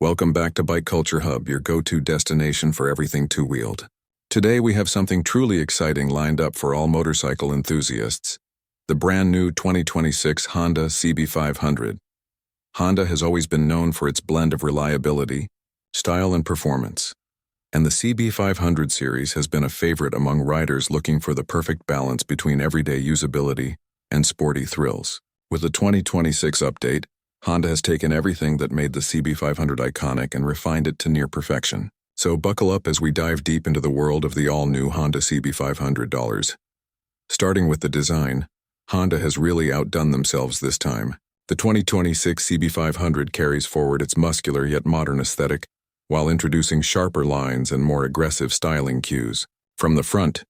Welcome back to Bike Culture Hub, your go-to destination for everything two-wheeled. Today we have something truly exciting lined up for all motorcycle enthusiasts. The brand new 2026 Honda CB500. Honda has always been known for its blend of reliability, style and performance. And the CB500 series has been a favorite among riders looking for the perfect balance between everyday usability and sporty thrills. With the 2026 update, Honda has taken everything that made the CB500 iconic and refined it to near perfection. So buckle up as we dive deep into the world of the all-new Honda CB500. Starting with the design, Honda has really outdone themselves this time. The 2026 CB500 carries forward its muscular yet modern aesthetic, while introducing sharper lines and more aggressive styling cues. From the front,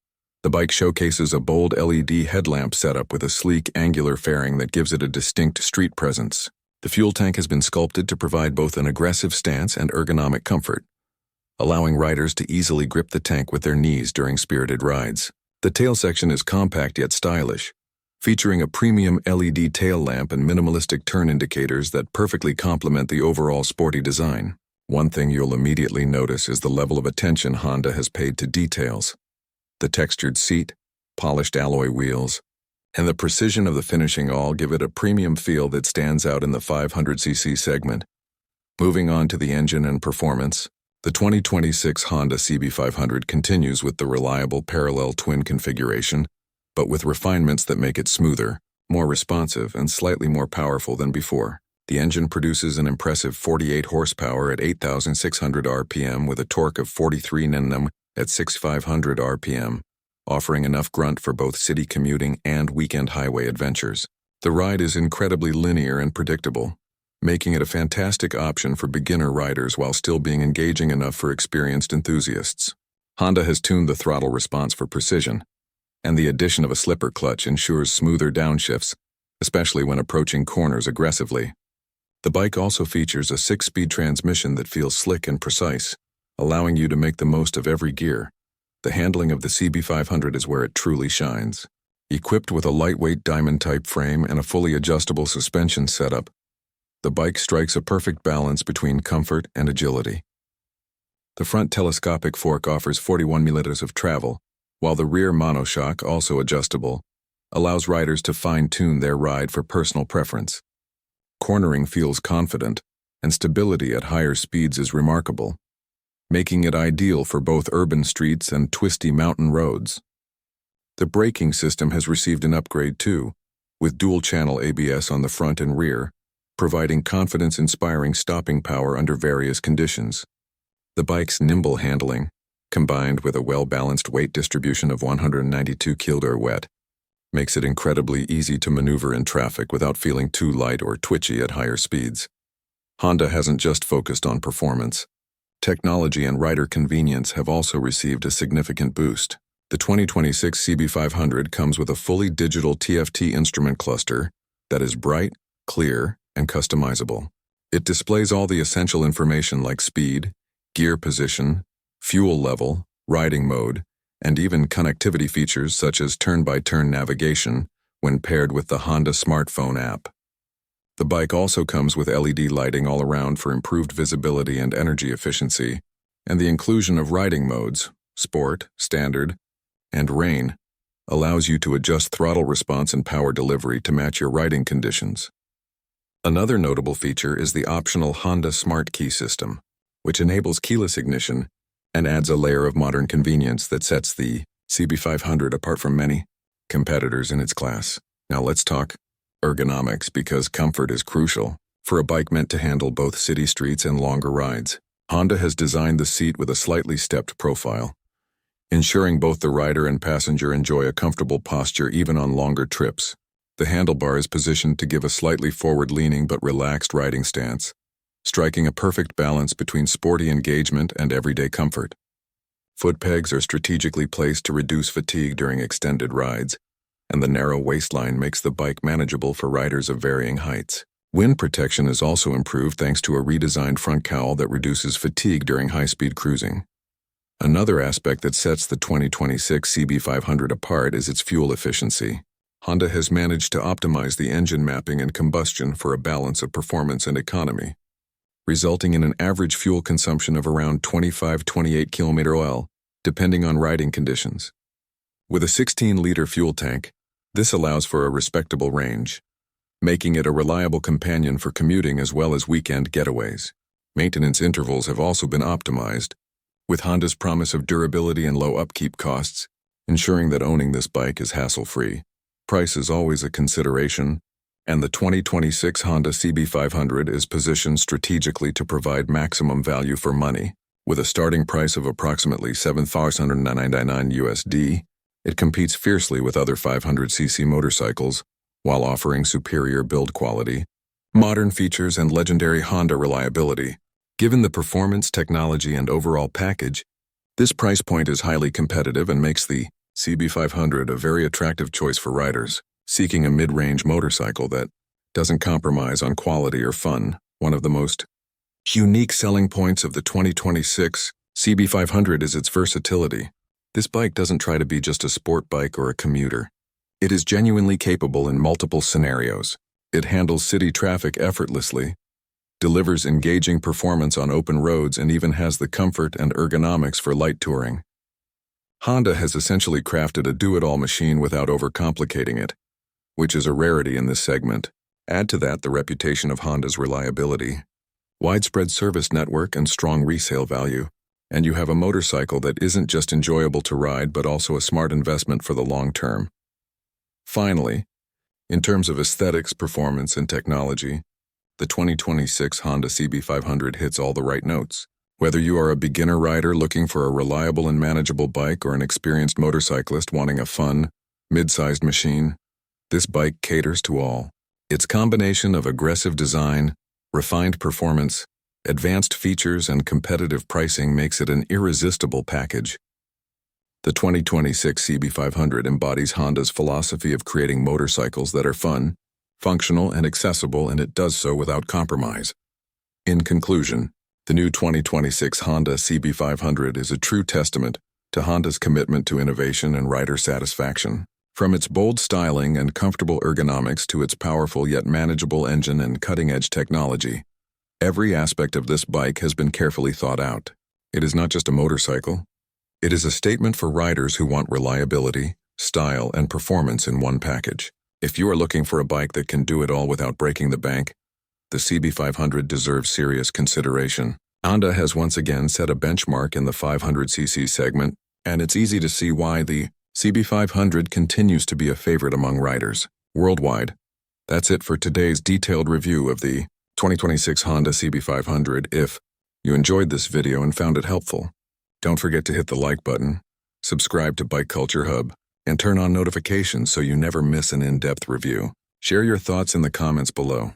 the bike showcases a bold LED headlamp setup with a sleek, angular fairing that gives it a distinct street presence. The fuel tank has been sculpted to provide both an aggressive stance and ergonomic comfort, allowing riders to easily grip the tank with their knees during spirited rides. The tail section is compact yet stylish, featuring a premium LED tail lamp and minimalistic turn indicators that perfectly complement the overall sporty design. One thing you'll immediately notice is the level of attention Honda has paid to details. The textured seat, polished alloy wheels, and the precision of the finishing all give it a premium feel that stands out in the 500cc segment. Moving on to the engine and performance, the 2026 Honda CB500 continues with the reliable parallel twin configuration, but with refinements that make it smoother, more responsive, and slightly more powerful than before. The engine produces an impressive 48 horsepower at 8,600 RPM with a torque of 43 Nm at 6,500 RPM. Offering enough grunt for both city commuting and weekend highway adventures. The ride is incredibly linear and predictable, making it a fantastic option for beginner riders while still being engaging enough for experienced enthusiasts. Honda has tuned the throttle response for precision, and the addition of a slipper clutch ensures smoother downshifts, especially when approaching corners aggressively. The bike also features a 6-speed transmission that feels slick and precise, allowing you to make the most of every gear. The handling of the CB500 is where it truly shines. Equipped with a lightweight diamond-type frame and a fully adjustable suspension setup, the bike strikes a perfect balance between comfort and agility. The front telescopic fork offers 41 mm of travel, while the rear monoshock, also adjustable, allows riders to fine-tune their ride for personal preference. Cornering feels confident, and stability at higher speeds is remarkable, making it ideal for both urban streets and twisty mountain roads. The braking system has received an upgrade too, with dual-channel ABS on the front and rear, providing confidence-inspiring stopping power under various conditions. The bike's nimble handling, combined with a well-balanced weight distribution of 192 kg, makes it incredibly easy to maneuver in traffic without feeling too light or twitchy at higher speeds. Honda hasn't just focused on performance. Technology and rider convenience have also received a significant boost. The 2026 CB500 comes with a fully digital TFT instrument cluster that is bright, clear, and customizable. It displays all the essential information like speed, gear position, fuel level, riding mode, and even connectivity features such as turn-by-turn navigation when paired with the Honda smartphone app. The bike also comes with LED lighting all around for improved visibility and energy efficiency, and the inclusion of riding modes, Sport, Standard, and Rain, allows you to adjust throttle response and power delivery to match your riding conditions. Another notable feature is the optional Honda Smart Key system, which enables keyless ignition and adds a layer of modern convenience that sets the CB500 apart from many competitors in its class. Now let's talk ergonomics, because comfort is crucial for a bike meant to handle both city streets and longer rides. Honda has designed the seat with a slightly stepped profile, ensuring both the rider and passenger enjoy a comfortable posture even on longer trips. The handlebar is positioned to give a slightly forward-leaning but relaxed riding stance, striking a perfect balance between sporty engagement and everyday comfort. Foot pegs are strategically placed to reduce fatigue during extended rides, and the narrow waistline makes the bike manageable for riders of varying heights. Wind protection is also improved thanks to a redesigned front cowl that reduces fatigue during high-speed cruising. Another aspect that sets the 2026 CB500 apart is its fuel efficiency. Honda has managed to optimize the engine mapping and combustion for a balance of performance and economy. resulting in an average fuel consumption of around 25-28 km/h, depending on riding conditions. With a 16-liter fuel tank, this allows for a respectable range, making it a reliable companion for commuting as well as weekend getaways. Maintenance intervals have also been optimized, with Honda's promise of durability and low upkeep costs, ensuring that owning this bike is hassle-free. Price is always a consideration, and the 2026 Honda CB500 is positioned strategically to provide maximum value for money. With a starting price of approximately $7,999 USD, it competes fiercely with other 500cc motorcycles while offering superior build quality, modern features, and legendary Honda reliability. Given the performance, technology, and overall package, this price point is highly competitive and makes the CB500 a very attractive choice for riders seeking a mid-range motorcycle that doesn't compromise on quality or fun. One of the most unique selling points of the 2026 CB500 is its versatility. This bike doesn't try to be just a sport bike or a commuter. It is genuinely capable in multiple scenarios. It handles city traffic effortlessly, delivers engaging performance on open roads, and even has the comfort and ergonomics for light touring. Honda has essentially crafted a do-it-all machine without overcomplicating it, which is a rarity in this segment. Add to that the reputation of Honda's reliability, widespread service network, and strong resale value, and you have a motorcycle that isn't just enjoyable to ride but also a smart investment for the long term. Finally, in terms of aesthetics, performance, and technology, the 2026 Honda CB500 hits all the right notes. Whether you are a beginner rider looking for a reliable and manageable bike or an experienced motorcyclist wanting a fun, mid-sized machine, this bike caters to all. Its combination of aggressive design, refined performance, advanced features, and competitive pricing makes it an irresistible package. The 2026 CB500 embodies Honda's philosophy of creating motorcycles that are fun, functional, and accessible, and it does so without compromise. In conclusion, the new 2026 Honda CB500 is a true testament to Honda's commitment to innovation and rider satisfaction. From its bold styling and comfortable ergonomics to its powerful yet manageable engine and cutting-edge technology, every aspect of this bike has been carefully thought out. It is not just a motorcycle. It is a statement for riders who want reliability, style, and performance in one package. If you are looking for a bike that can do it all without breaking the bank, the CB500 deserves serious consideration. Honda has once again set a benchmark in the 500cc segment, and it's easy to see why the CB500 continues to be a favorite among riders worldwide. That's it for today's detailed review of the 2026 Honda CB500. If you enjoyed this video and found it helpful, don't forget to hit the like button, subscribe to Bike Culture Hub, and turn on notifications so you never miss an in-depth review. Share your thoughts in the comments below.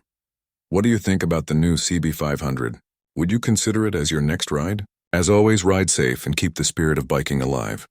What do you think about the new CB500? Would you consider it as your next ride? As always, ride safe and keep the spirit of biking alive.